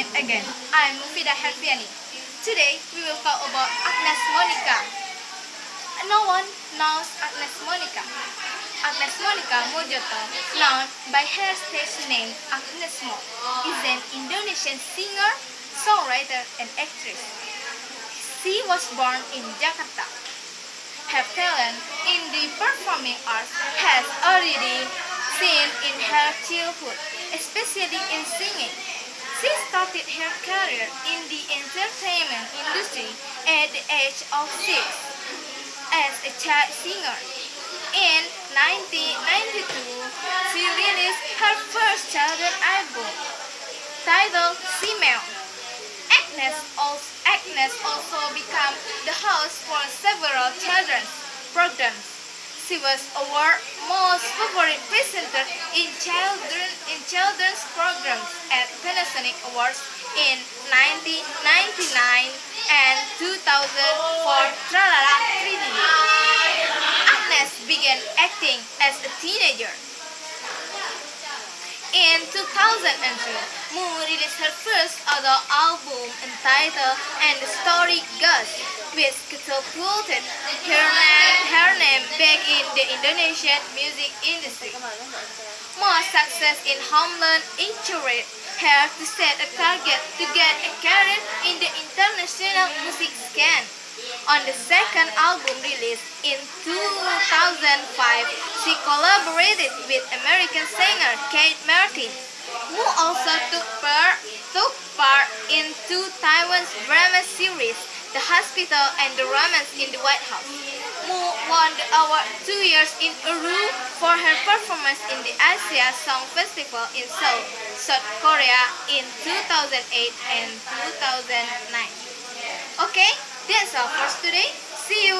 it again. I'm Mufidah Herfiani. Today we will talk about Agnes Monica. No one knows Agnes Monica. Agnes Monica Mojoto, known by her stage name Agnes Mo, is an Indonesian singer, songwriter, and actress. She was born in Jakarta. Her talent in the performing arts has already seen in her childhood, especially in singing. She started her career in the entertainment industry at the age of 6 as a child singer. In 1992, she released her first children's album titled Female. Agnes also became the host for several children's programs. She was awarded most favorite presenter in children's programs at Panasonic Awards in 1999 and 2000 for Tralala 3D. Agnes began acting as a teenager. In 2002, Mu released her first adult album entitled And the Story Goes, which catapulted her name back in the Indonesian music industry. Mu's success in Homeland encouraged her to set a target to get a career in the international music scene. On the second album released in 2005, she collaborated with American singer Kate Martin. Mu also took part in two Taiwan's drama series, The Hospital and The Romance in the White House. Mu won the award 2 years in a row for her performance in the Asia Song Festival in Seoul, South Korea in 2008 and 2009. Okay, that's all for today. See you!